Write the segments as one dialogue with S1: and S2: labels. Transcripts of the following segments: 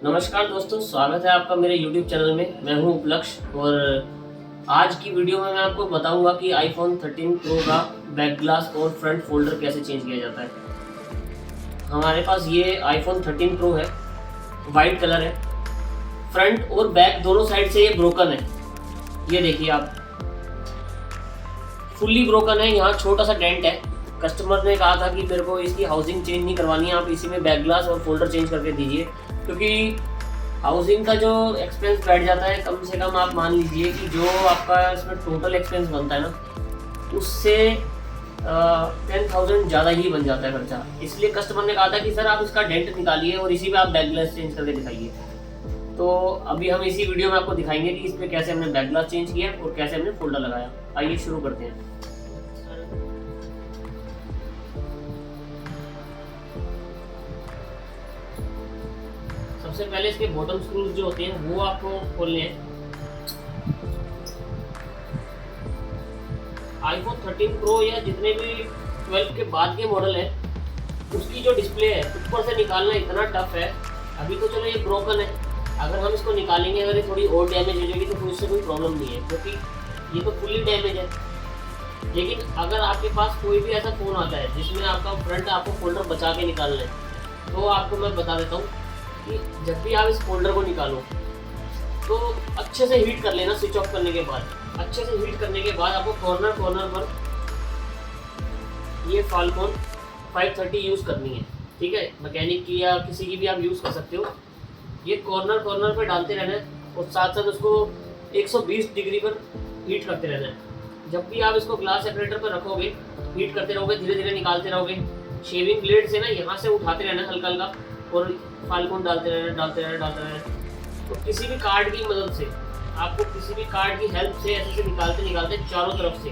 S1: नमस्कार दोस्तों, स्वागत है आपका मेरे YouTube चैनल में। मैं हूं उपलक्ष और आज की वीडियो में मैं आपको बताऊंगा कि iPhone 13 Pro का बैक ग्लास और फ्रंट फोल्डर कैसे चेंज किया जाता है। हमारे पास ये iPhone 13 Pro है, वाइट कलर है। फ्रंट और बैक दोनों साइड से ये ब्रोकन है। ये देखिए आप, फुल्ली ब्रोकन है। यहाँ छोटा सा डेंट है। कस्टमर ने कहा था कि मेरे को इसकी हाउसिंग चेंज नहीं करवानी है, आप इसी में बैक ग्लास और फोल्डर चेंज करके दीजिए, क्योंकि हाउसिंग का जो एक्सपेंस बैठ जाता है, कम से कम आप मान लीजिए कि जो आपका इसमें टोटल एक्सपेंस बनता है ना, उससे 10,000 ज़्यादा ही बन जाता है खर्चा। इसलिए कस्टमर ने कहा था कि सर आप इसका डेंट निकालिए और इसी पे आप बैक ग्लास चेंज करके दिखाइए। तो अभी हम इसी वीडियो में आपको दिखाएंगे कि इस पर कैसे हमने बैक ग्लास चेंज किया और कैसे हमने फोल्डर लगाया। आइए शुरू करते हैं। सबसे पहले इसके बॉटम स्क्रूज जो होते हैं वो आपको खोलने हैं। iPhone 13 Pro या जितने भी 12 के बाद के मॉडल है, उसकी जो डिस्प्ले है ऊपर से निकालना इतना टफ है। अभी तो चलो ये ब्रोकन है, अगर हम इसको निकालेंगे, अगर ये थोड़ी और डैमेज हो जाएगी तो फिर उससे कोई प्रॉब्लम नहीं है, क्योंकि ये तो फुल्ली डैमेज है। लेकिन अगर आपके पास कोई भी ऐसा फ़ोन आता है जिसमें आपका फ्रंट आपको फोल्डर बचा के निकालना है, तो आपको मैं बता देता हूँ कि जब भी आप इस फोल्डर को निकालो तो अच्छे से हीट कर लेना। स्विच ऑफ करने के बाद अच्छे से हीट करने के बाद आपको कॉर्नर पर ये फाल्कन 530 यूज़ करनी है, ठीक है। मैकेनिक की या किसी की भी आप यूज़ कर सकते हो। ये कॉर्नर पे डालते रहना है और साथ साथ उसको 120 डिग्री पर हीट करते रहना है। जब भी आप इसको ग्लास सेपरेटर पर रखोगे, हीट करते रहोगे, धीरे धीरे निकालते रहोगे। शेविंग ब्लेड से ना यहाँ से उठाते रहना हल्का हल्का और फाल्कन डालते रहना। तो किसी भी कार्ड की मदद से, आपको किसी भी कार्ड की हेल्प से ऐसे निकालते चारों तरफ से।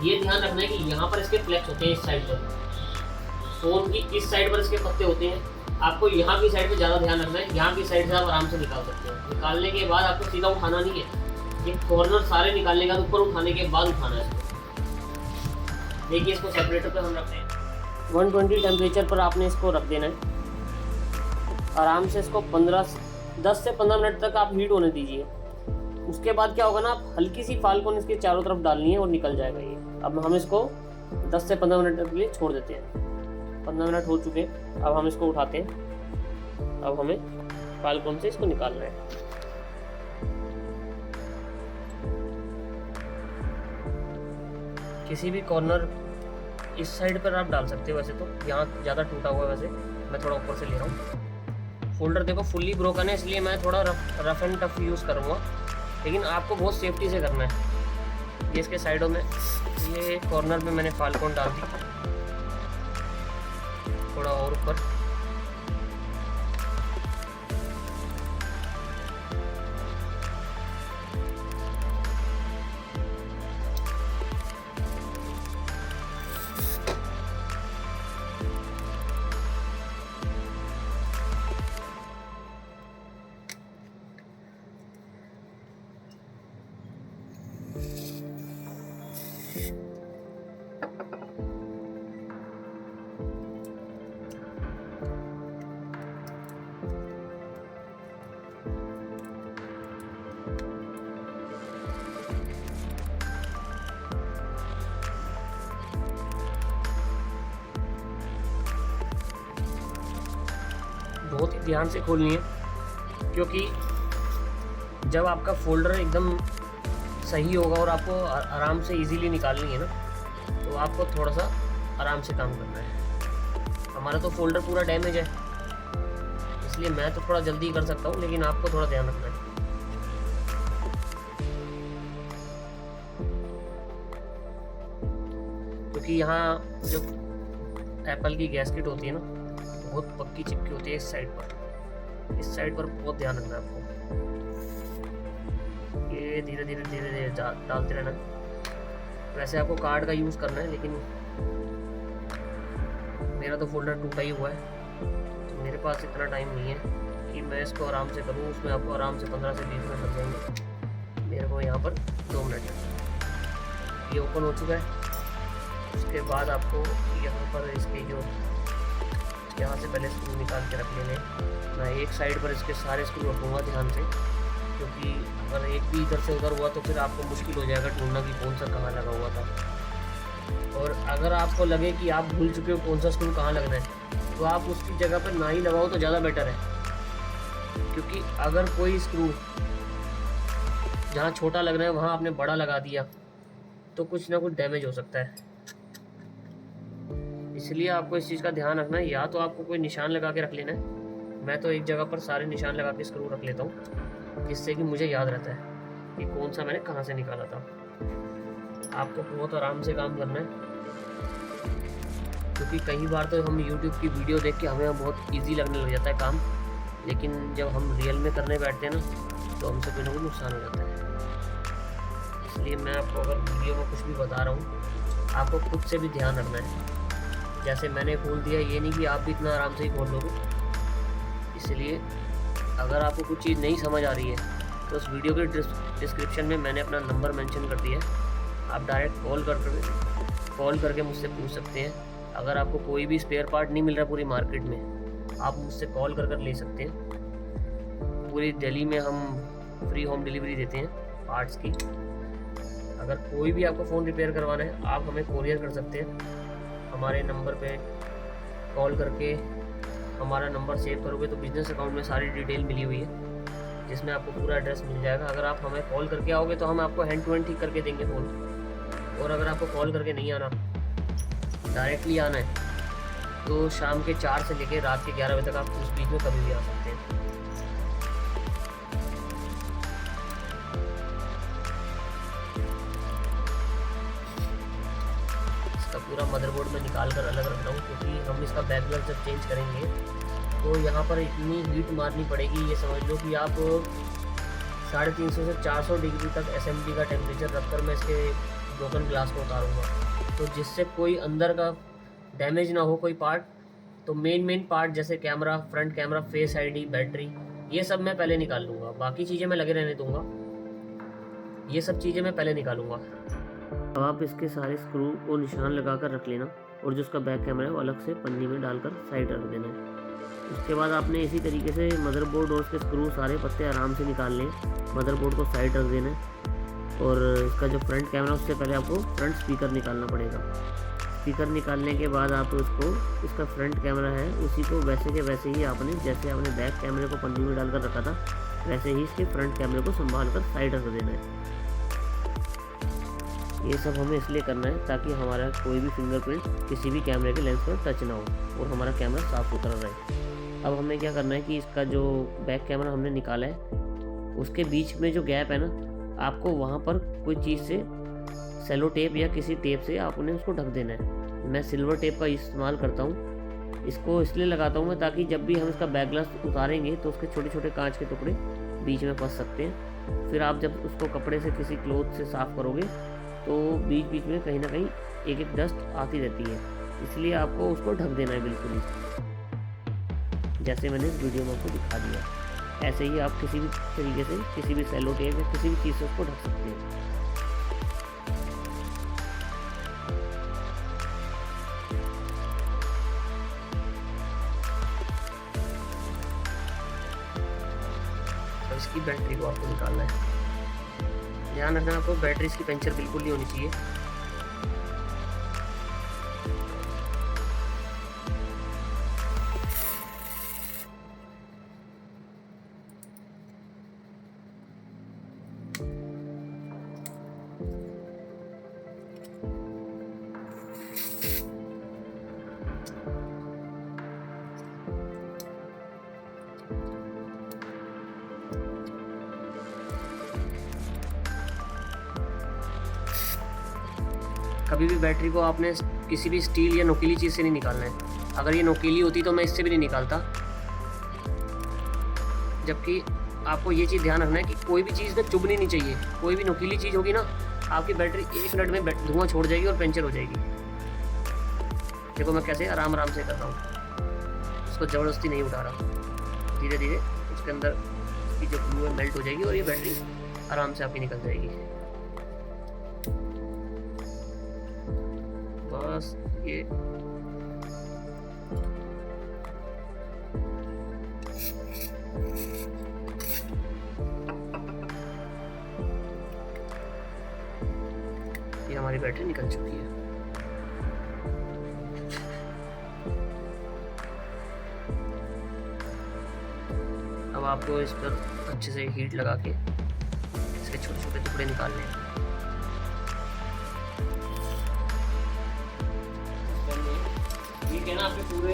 S1: ये ध्यान रखना है कि यहाँ पर इसके फ्लैक्स होते हैं, इस साइड पर फोन की इस साइड पर इसके पत्ते होते हैं। आपको यहाँ की साइड पे ज़्यादा ध्यान रखना है। यहाँ की साइड से आप आराम से निकाल सकते हो। निकालने के बाद आपको सीधा उठाना नहीं है, ये कॉर्नर सारे निकालने का ऊपर उठाने के बाद उठाना है इसको। देखिए इसको सेपरेटर पर हम रखते हैं। 120 टेम्परेचर पर आपने इसको रख देना है। आराम से इसको 10 से 15 मिनट तक आप हीट होने दीजिए। उसके बाद क्या होगा ना, आप हल्की सी फाल्कन इसके चारों तरफ डालनी है और निकल जाएगा ये। अब हम इसको 10 से 15 मिनट के लिए छोड़ देते हैं। 15 मिनट हो चुके हैं, अब हम इसको उठाते हैं। अब हमें फाल्कन से इसको निकालना है। किसी भी कॉर्नर इस साइड पर आप डाल सकते हो। वैसे तो यहाँ ज़्यादा टूटा हुआ है, वैसे मैं थोड़ा ऊपर से ले रहा हूँ। फोल्डर देखो फुल्ली ब्रोकन है, इसलिए मैं थोड़ा रफ एंड टफ यूज़ करूँगा, लेकिन आपको बहुत सेफ्टी से करना है। ये इसके साइडों में, ये कॉर्नर में मैंने फाल्कन डाल दी, थोड़ा और ऊपर। बहुत ही ध्यान से खोलनी है, क्योंकि जब आपका फोल्डर एकदम सही होगा और आपको आराम से इजीली निकालनी है ना, तो आपको थोड़ा सा आराम से काम करना है। हमारा तो फोल्डर पूरा डैमेज है, इसलिए मैं तो थोड़ा जल्दी कर सकता हूँ, लेकिन आपको थोड़ा ध्यान रखना है। क्योंकि यहाँ जो एप्पल की गैस्केट होती है ना, बहुत पक्की चिपकी होती है। इस साइड पर बहुत ध्यान रखना है आपको। ये धीरे धीरे डालते रहना। वैसे आपको कार्ड का यूज़ करना है, लेकिन मेरा तो फोल्डर टूटा ही हुआ है, तो मेरे पास इतना टाइम नहीं है कि मैं इसको आराम से करूँ। उसमें आपको आराम से 15 से 20 मिनट लग जाएंगे। मेरे को यहाँ पर 2 मिनट है। ये ओपन हो चुका है। उसके बाद आपको यहाँ पर इसके जो यहाँ से पहले स्क्रू निकाल के रख लेने। मैं एक साइड पर इसके सारे स्क्रू रखूँगा ध्यान से, क्योंकि अगर एक भी इधर से उधर हुआ तो फिर आपको मुश्किल हो जाएगा ढूंढना कि कौन सा कहाँ लगा हुआ था। और अगर आपको लगे कि आप भूल चुके हो कौन सा स्क्रू कहाँ लगना है, तो आप उसकी जगह पर ना ही लगाओ तो ज़्यादा बेटर है, क्योंकि अगर कोई स्क्रू जहाँ छोटा लगना है वहाँ आपने बड़ा लगा दिया तो कुछ ना कुछ डैमेज हो सकता है। इसलिए आपको इस चीज़ का ध्यान रखना है। या तो आपको कोई निशान लगा के रख लेना है, मैं तो एक जगह पर सारे निशान लगा के स्क्रू रख लेता हूँ, जिससे कि मुझे याद रहता है कि कौन सा मैंने कहाँ से निकाला था। आपको बहुत आराम से काम करना है, क्योंकि कई बार तो हम YouTube की वीडियो देख के हमें बहुत ईजी लगने लग जाता है काम, लेकिन जब हम रियल में करने बैठते हैं ना तो हमसे कोई ना कोई नुकसान हो जाता है। इसलिए मैं आपको अगर वीडियो में कुछ भी बता रहा हूँ, आपको खुद से भी ध्यान रखना है। जैसे मैंने खोल दिया, ये नहीं कि आप भी इतना आराम से ही खोल लोगे। इसलिए अगर आपको कुछ चीज़ नहीं समझ आ रही है तो उस वीडियो के डिस्क्रिप्शन में मैंने अपना नंबर मेंशन कर दिया है, आप डायरेक्ट कॉल करके मुझसे पूछ सकते हैं। अगर आपको कोई भी स्पेयर पार्ट नहीं मिल रहा पूरी मार्केट में, आप मुझसे कॉल कर ले सकते हैं। पूरी दिल्ली में हम फ्री होम डिलीवरी देते हैं पार्ट्स की। अगर कोई भी आपको फ़ोन रिपेयर करवाना है, आप हमें कोरियर कर सकते हैं। हमारे नंबर पे कॉल करके हमारा नंबर सेव करोगे तो बिजनेस अकाउंट में सारी डिटेल मिली हुई है, जिसमें आपको पूरा एड्रेस मिल जाएगा। अगर आप हमें कॉल करके आओगे तो हम आपको हैंड टू हैंड ठीक करके देंगे फ़ोन। और अगर आपको कॉल करके नहीं आना, डायरेक्टली आना है, तो शाम के 4 से लेकर रात के 11 बजे तक आप उस बीच में कभी भी आ सकते हैं। इसका पूरा मदरबोर्ड में निकाल कर अलग रख रहा हूँ, क्योंकि हम इसका बैकलाइट जब चेंज करेंगे तो यहाँ पर इतनी हीट मारनी पड़ेगी। ये समझ लो कि आप 350 से 400 डिग्री तक असेंबली का टेम्परेचर रखकर मैं इसके ब्रोकन ग्लास को उतारूँगा, तो जिससे कोई अंदर का डैमेज ना हो कोई पार्ट। तो मेन पार्ट जैसे camera, front camera, face ID, battery, ये सब मैं पहले निकाल लूँगा। बाकी चीज़ें मैं लगे रहने दूँगा, ये सब चीज़ें मैं पहले निकालूँगा। अब आप इसके सारे स्क्रू को निशान लगा कर रख लेना, और जो उसका बैक कैमरा है वो अलग से पन्नी में डालकर साइड रख देना है। उसके बाद आपने इसी तरीके से मदरबोर्ड और उसके स्क्रू सारे पत्ते आराम से निकाल लें। मदरबोर्ड को साइड रख देना है, और इसका जो फ्रंट कैमरा उससे पहले आपको फ्रंट स्पीकर निकालना पड़ेगा। स्पीकर निकालने के बाद आप इसका फ्रंट कैमरा है उसी को वैसे के वैसे ही आपने, जैसे आपने बैक कैमरे को पन्नी में डालकर रखा था, वैसे ही इसके फ्रंट कैमरे को संभाल कर साइड रख देना है। ये सब हमें इसलिए करना है ताकि हमारा कोई भी फिंगरप्रिंट किसी भी कैमरे के लेंस पर टच ना हो और हमारा कैमरा साफ सुथरा रहे। अब हमें क्या करना है कि इसका जो बैक कैमरा हमने निकाला है उसके बीच में जो गैप है ना, आपको वहाँ पर कोई चीज़ से, सेलो टेप या किसी टेप से आपने उसको ढक देना है। मैं सिल्वर टेप का इस्तेमाल करता हूँ। इसको इसलिए लगाता हूँ मैं ताकि जब भी हम इसका बैक ग्लास उतारेंगे तो उसके छोटे छोटे कांच के टुकड़े बीच में फंस सकते हैं। फिर आप जब उसको कपड़े से, किसी क्लोथ से साफ़ करोगे तो बीच बीच में कहीं ना कहीं एक डस्ट आती रहती है, इसलिए आपको उसको ढक देना है बिल्कुल ही, जैसे मैंने इस वीडियो में आपको दिखा दिया। ऐसे ही आप किसी भी तरीके से, किसी भी सेलो टेप या किसी भी चीज़ से उसको ढक सकते हैं। अब इसकी बैटरी को आपको निकालना है। ध्यान रखना, आपको बैटरी इसकी पंचर बिल्कुल नहीं होनी चाहिए। कभी भी बैटरी को आपने किसी भी स्टील या नोकीली चीज़ से नहीं निकालना है। अगर ये नोकीली होती तो मैं इससे भी नहीं निकालता। जबकि आपको ये चीज़ ध्यान रखना है कि कोई भी चीज़ में चुभनी नहीं चाहिए। कोई भी नोकीली चीज़ होगी ना, आपकी बैटरी 1 मिनट में धुआं छोड़ जाएगी और पंचर हो जाएगी। देखो मैं कैसे आराम आराम से कर रहा हूँ, उसको ज़बरदस्ती नहीं उठा रहा। धीरे धीरे उसके अंदर की जो ग्लू है मेल्ट हो जाएगी और ये बैटरी आराम से आपकी निकल जाएगी। बस ये हमारी बैटरी निकल चुकी है। अब आपको इस पर अच्छे से हीट लगा के इसके छोटे छोटे टुकड़े निकालने हैं। ये कहना आपके पूरे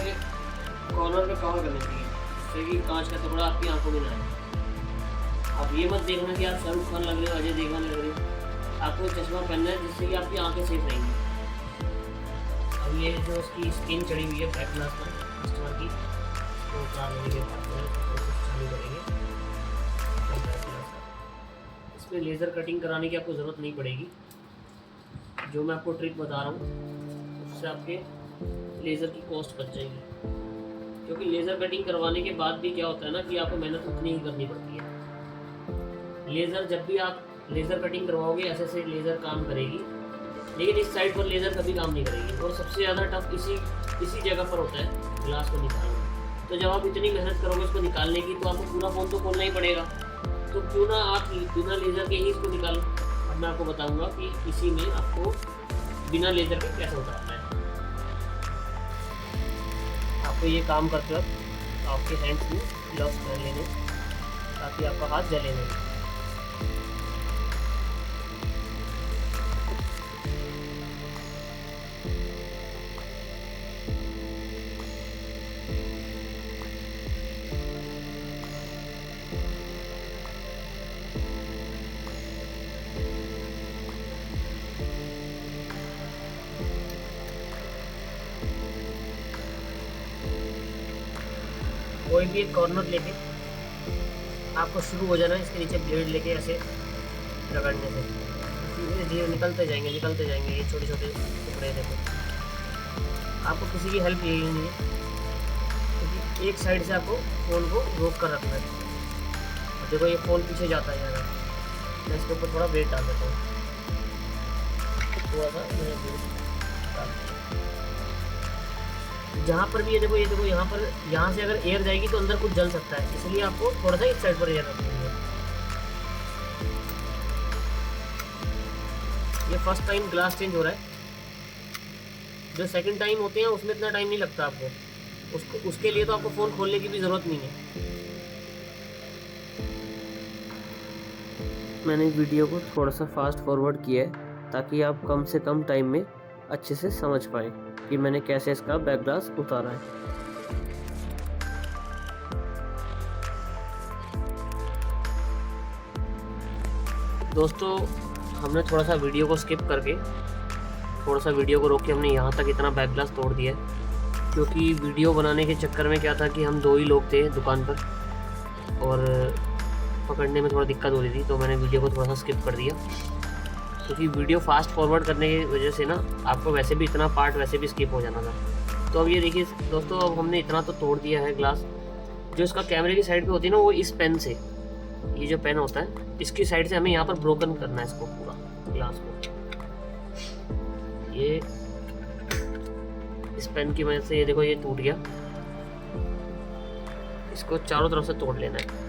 S1: कॉर्नर पे कवर करने चाहिए, जिससे कि कांच का टुकड़ा आपकी आंखों में ना आए। आप ये मत देखना कि आप शाहरुख खान लग रहे हो, अजय देवगन लग रहे हो। आपको चश्मा पहनना है जिससे कि आपकी आंखें सेफ रहेंगी। अब ये जो उसकी स्किन चढ़ी हुई है बैक ग्लास पर कस्टमर की, तो उतार लेने के बाद चालू करेंगे। इसमें लेज़र कटिंग कराने की आपको ज़रूरत नहीं पड़ेगी। जो मैं आपको ट्रिक बता रहा हूँ उससे आपके लेज़र की कॉस्ट बच जाएगी, क्योंकि लेज़र कटिंग करवाने के बाद भी क्या होता है ना कि आपको मेहनत उतनी ही करनी पड़ती है। लेज़र जब भी आप लेज़र कटिंग करवाओगे ऐसे से लेज़र काम करेगी, लेकिन इस साइड पर लेज़र कभी काम नहीं करेगी। और सबसे ज़्यादा टफ इसी जगह पर होता है ग्लास को निकालना। तो जब आप इतनी मेहनत करोगे इसको निकालने की, तो आपको पूरा फ़ोन तो खोलना ही पड़ेगा। तो क्यों ना आप बिना लेज़र के ही इसको निकालो। अब मैं आपको बताऊँगा कि इसी में आपको बिना लेज़र के कैसे उतारना है। आपको ये काम करते वक्त आपके हैंड्स में ग्लव्स पहन लेने ताकि आपका हाथ जले नहीं। कोई भी एक कॉर्नर लेके आपको शुरू हो जाना है इसके नीचे ब्लेड लेके ऐसे रगड़ने से धीरे धीरे निकलते जाएंगे ये छोटे छोटे टुकड़े। देखो आपको किसी की हेल्प लेनी नहीं है, क्योंकि एक साइड से आपको फ़ोन को रोक कर रखना है। देखो ये फ़ोन पीछे जाता है ज़्यादा, मैं इसके ऊपर थोड़ा वेट डाल देता हूँ, थोड़ा सा जहाँ पर भी ये देखो यहाँ से अगर एयर जाएगी तो अंदर कुछ जल सकता है, इसलिए आपको थोड़ा सा इस साइड पर एयर रखनी है। ये फर्स्ट टाइम ग्लास चेंज हो रहा है। जो सेकंड टाइम होते हैं उसमें इतना टाइम नहीं लगता आपको, उसके लिए तो आपको फ़ोन खोलने की भी ज़रूरत नहीं है। मैंने वीडियो को थोड़ा सा फास्ट फॉरवर्ड किया है ताकि आप कम से कम टाइम में अच्छे से समझ पाएँ कि मैंने कैसे इसका बैक ग्लास उतारा है। दोस्तों हमने थोड़ा सा वीडियो को स्किप करके थोड़ा सा वीडियो को रोक के हमने यहाँ तक इतना बैक ग्लास तोड़ दिया है, क्योंकि वीडियो बनाने के चक्कर में क्या था कि हम 2 ही लोग थे दुकान पर और पकड़ने में थोड़ा दिक्कत हो रही थी, तो मैंने वीडियो को थोड़ा सा स्किप कर दिया। क्योंकि वीडियो फास्ट फॉरवर्ड करने की वजह से ना आपको वैसे भी इतना पार्ट वैसे भी स्किप हो जाना था। तो अब ये देखिए दोस्तों, अब हमने इतना तो तोड़ दिया है ग्लास। जो इसका कैमरे की साइड पे होती है ना, वो इस पेन से, ये जो पेन होता है इसकी साइड से हमें यहाँ पर ब्रोकन करना है इसको पूरा ग्लास को। ये इस पेन की वजह से ये देखो ये टूट गया, इसको चारों तरफ से तोड़ लेना है।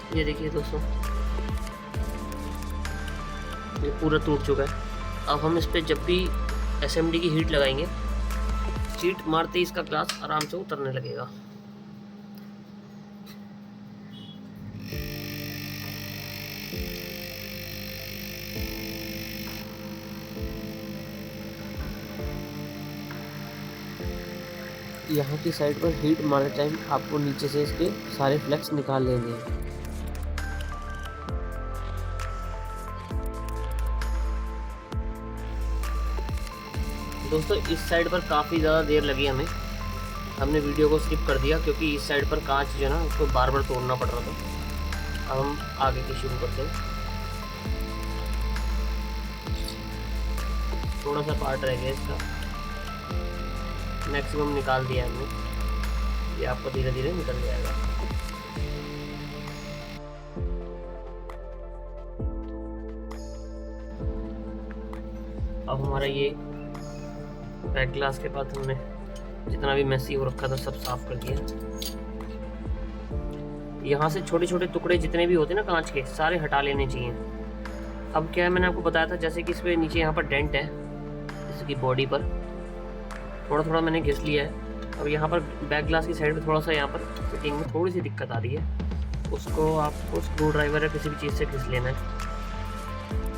S1: ये देखिए दोस्तों, ये पूरा टूट चुका है। अब हम इस पर जब भी SMD की हीट लगाएंगे, हीट मारते ही इसका ग्लास आराम से उतरने लगेगा। यहाँ की साइड पर हीट मारते टाइम आपको नीचे से इसके सारे फ्लेक्स निकाल लेने हैं। दोस्तों इस साइड पर काफ़ी ज़्यादा देर लगी हमें, हमने वीडियो को स्किप कर दिया क्योंकि इस साइड पर कांच जो है ना उसको बार बार तोड़ना पड़ रहा था। अब हम आगे की शुरू करते हैं। थोड़ा सा पार्ट रह गया इसका, मैक्सिमम निकाल दिया हमने। ये आपको धीरे धीरे निकल जाएगा। अब हमारा ये बैक ग्लास के बाद हमने जितना भी मैसी हो रखा था सब साफ कर दिया। यहाँ से छोटे छोटे टुकड़े जितने भी होते हैं ना कांच के, सारे हटा लेने चाहिए। अब क्या है, मैंने आपको बताया था जैसे कि इस पे नीचे यहाँ पर डेंट है, जैसे कि बॉडी पर थोड़ा थोड़ा मैंने घिस लिया है। अब यहाँ पर बैक ग्लास की साइड पे थोड़ा सा यहाँ पर फिटिंग में थोड़ी सी दिक्कत आ रही है, उसको आपको स्क्रू ड्राइवर या किसी भी चीज़ से घिस लेना है।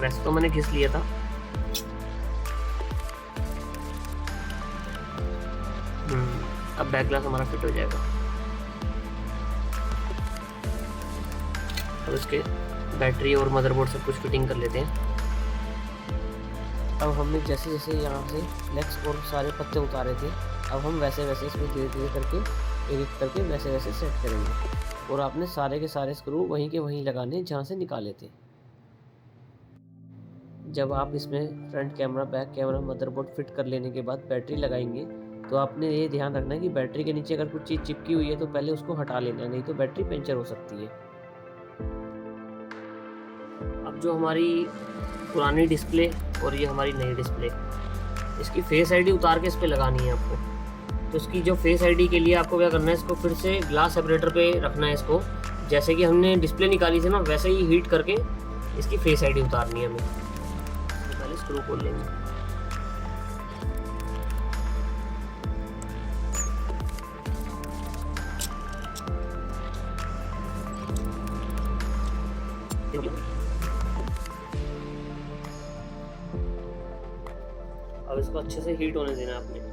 S1: वैसे तो मैंने घिस लिया था। अब बैक ग्लास हमारा फिट हो जाएगा। अब इसके बैटरी और मदरबोर्ड सब कुछ फिटिंग कर लेते हैं। अब हमने जैसे जैसे यहाँ से फ्लेक्स और सारे पत्ते उतारे थे, अब हम वैसे वैसे इसमें धीरे धीरे करके एक करके वैसे वैसे सेट करेंगे। और आपने सारे के सारे स्क्रू वहीं के वहीं लगाने जहाँ से निकाले थे। जब आप इसमें front camera, back camera, motherboard fit कर लेने के बाद बैटरी लगाएंगे, तो आपने ये ध्यान रखना है कि बैटरी के नीचे अगर कुछ चीज़ चिपकी हुई है तो पहले उसको हटा लेना है, नहीं तो बैटरी पंचर हो सकती है। अब जो हमारी पुरानी डिस्प्ले और ये हमारी नई डिस्प्ले, इसकी फेस आईडी उतार के इस पर लगानी है आपको। तो इसकी जो फेस आईडी के लिए आपको क्या करना है, इसको फिर से ग्लास सेपरेटर पे रखना है इसको, जैसे कि हमने डिस्प्ले निकाली थी ना वैसे ही हीट करके इसकी फेस आईडी उतारनी है हमें। तो पहले स्क्रू खोल लेंगे। अब इसको अच्छे से हीट होने देना है आपने।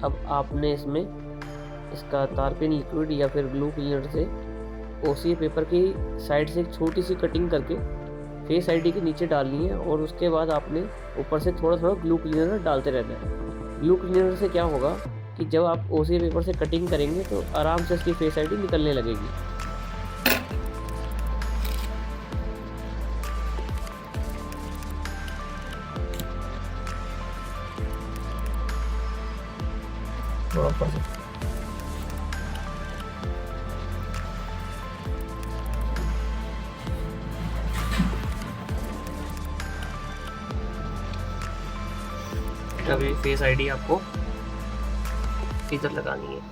S1: अब आपने इसमें इसका तारपिन लिक्विड या फिर ग्लू क्लीनर से ओसीए पेपर की साइड से एक छोटी सी कटिंग करके फेस आईडी के नीचे डालनी है, और उसके बाद आपने ऊपर से थोड़ा थोड़ा ग्लू क्लीनर डालते रहना है। ग्लू क्लीनर से क्या होगा कि जब आप ओसीए पेपर से कटिंग करेंगे तो आराम से इसकी फेस आईडी निकलने लगेगी। अभी फेस आईडी आपको इधर लगानी है।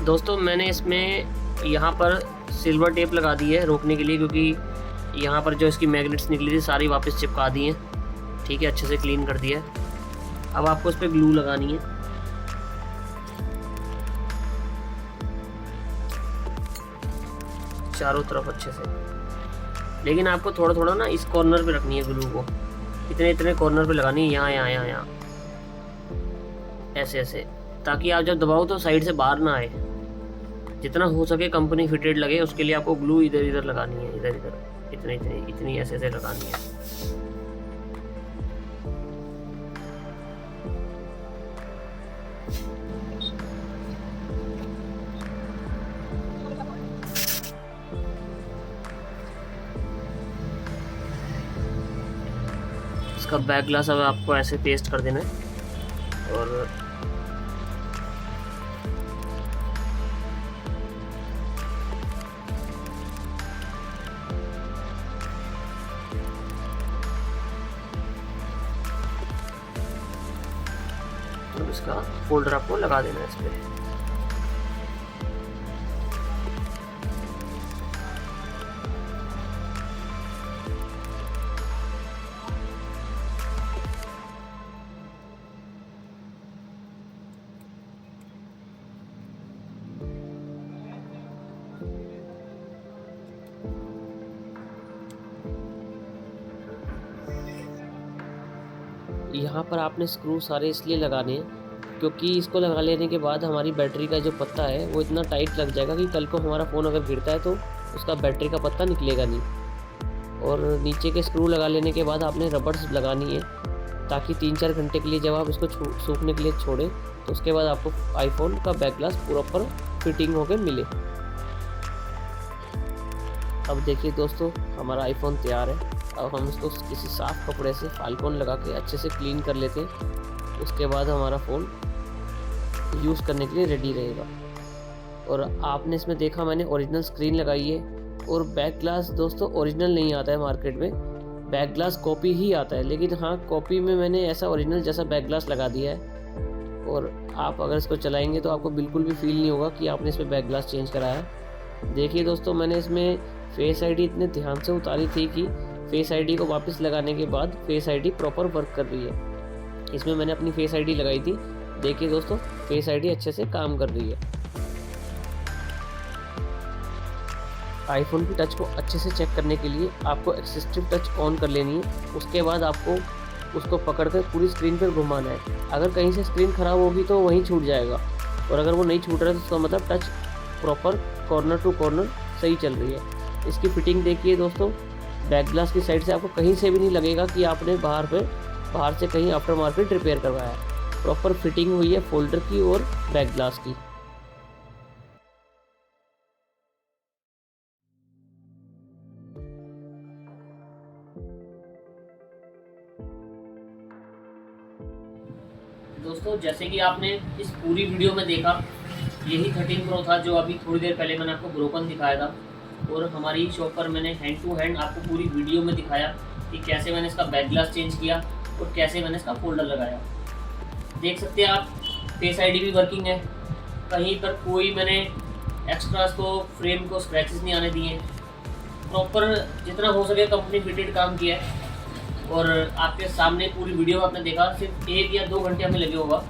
S1: दोस्तों मैंने इसमें यहाँ पर सिल्वर टेप लगा दी है रोकने के लिए, क्योंकि यहाँ पर जो इसकी मैग्नेट्स निकली थी सारी वापस चिपका दी हैं। ठीक है, अच्छे से क्लीन कर दिया है। अब आपको इस पर ग्लू लगानी है। चारों तरफ अच्छे से, लेकिन आपको थोड़ा थोड़ा ना इस कॉर्नर पे रखनी है ग्लू को, इतने इतने कॉर्नर पे लगानी है, यहाँ यहाँ यहाँ यहाँ, ऐसे ऐसे, ताकि आप जब दबाओ तो साइड से बाहर ना आए। जितना हो सके कंपनी फिटेड लगे, उसके लिए आपको ग्लू इधर इधर लगानी है, इधर इधर इतनी इतनी इतनी ऐसे ऐसे लगानी है। इसका बैक ग्लास अब आपको ऐसे पेस्ट कर देना है, और इसका फोल्डर आपको लगा देना है इस पे। यहाँ पर आपने स्क्रू सारे इसलिए लगाने हैं क्योंकि इसको लगा लेने के बाद हमारी बैटरी का जो पत्ता है वो इतना टाइट लग जाएगा कि कल को हमारा फ़ोन अगर गिरता है तो उसका बैटरी का पत्ता निकलेगा नहीं। और नीचे के स्क्रू लगा लेने के बाद आपने रबर्स लगानी है ताकि 3-4 घंटे के लिए जब आप इसको सूखने के लिए छोड़ें तो उसके बाद आपको आईफोन का बैक ग्लास प्रॉपर फिटिंग होकर मिले। अब देखिए दोस्तों, हमारा आईफोन तैयार है। अब हम इसको किसी साफ़ कपड़े से फाल्कोन लगा के अच्छे से क्लीन कर लेते हैं। उसके बाद हमारा फ़ोन यूज़ करने के लिए रेडी रहेगा। और आपने इसमें देखा मैंने ओरिजिनल स्क्रीन लगाई है। और बैक ग्लास दोस्तों ओरिजिनल नहीं आता है मार्केट में, बैक ग्लास कॉपी ही आता है। लेकिन हाँ, कॉपी में मैंने ऐसा ओरिजिनल जैसा बैक ग्लास लगा दिया है। और आप अगर इसको चलाएंगे तो आपको बिल्कुल भी फील नहीं होगा कि आपने इसमें बैक ग्लास चेंज कराया है। देखिए दोस्तों, मैंने इसमें फेस आईडी इतने ध्यान से उतारी थी कि फेस आईडी को वापस लगाने के बाद फेस आईडी प्रॉपर वर्क कर रही है। इसमें मैंने अपनी फेस आईडी लगाई थी। देखिए दोस्तों, फेस आईडी अच्छे से काम कर रही है। आईफोन की टच को अच्छे से चेक करने के लिए आपको असिस्टिव टच ऑन कर लेनी है। उसके बाद आपको उसको पकड़कर पूरी स्क्रीन पर घुमाना है। अगर कहीं से स्क्रीन ख़राब होगी तो वहीं छूट जाएगा, और अगर वो नहीं छूट रहा है तो उसका मतलब touch proper corner to corner सही चल रही है। इसकी फिटिंग देखिए दोस्तों, बैक ग्लास की साइड से आपको कहीं से भी नहीं लगेगा कि आपने बाहर से कहीं आफ्टर मार्केट रिपेयर करवाया है। प्रॉपर फिटिंग हुई है फोल्डर की और बैक ग्लास की। दोस्तों, जैसे कि आपने इस पूरी वीडियो में देखा, यही 13 प्रो था जो अभी थोड़ी देर पहले मैंने आपको ब्रोकन दिखाया था। और हमारी शॉप पर मैंने हैंड टू हैंड आपको पूरी वीडियो में दिखाया कि कैसे मैंने इसका बैक ग्लास चेंज किया और कैसे मैंने इसका फोल्डर लगाया। देख सकते हैं आप, फेस आईडी भी वर्किंग है, कहीं पर कोई मैंने एक्स्ट्रास को फ्रेम को स्क्रैचेस नहीं आने दिए। प्रॉपर जितना हो सके कंपनी फिटेड काम किया है। और आपके सामने पूरी वीडियो आपने देखा, सिर्फ 1 या 2 घंटे हमें लगे होगा,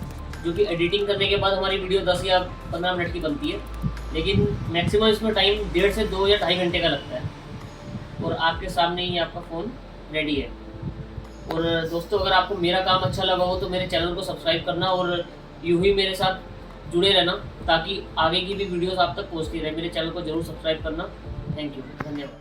S1: जो कि एडिटिंग करने के बाद हमारी वीडियो 10 या 15 मिनट की बनती है। लेकिन मैक्सिमम इसमें टाइम 1.5 से 2 या 2.5 घंटे का लगता है। और आपके सामने ही आपका फ़ोन रेडी है। और दोस्तों, अगर आपको मेरा काम अच्छा लगा हो तो मेरे चैनल को सब्सक्राइब करना और यूँ ही मेरे साथ जुड़े रहना ताकि आगे की भी वीडियोस आप तक पहुँचती रहे। मेरे चैनल को जरूर सब्सक्राइब करना। थैंक यू, धन्यवाद।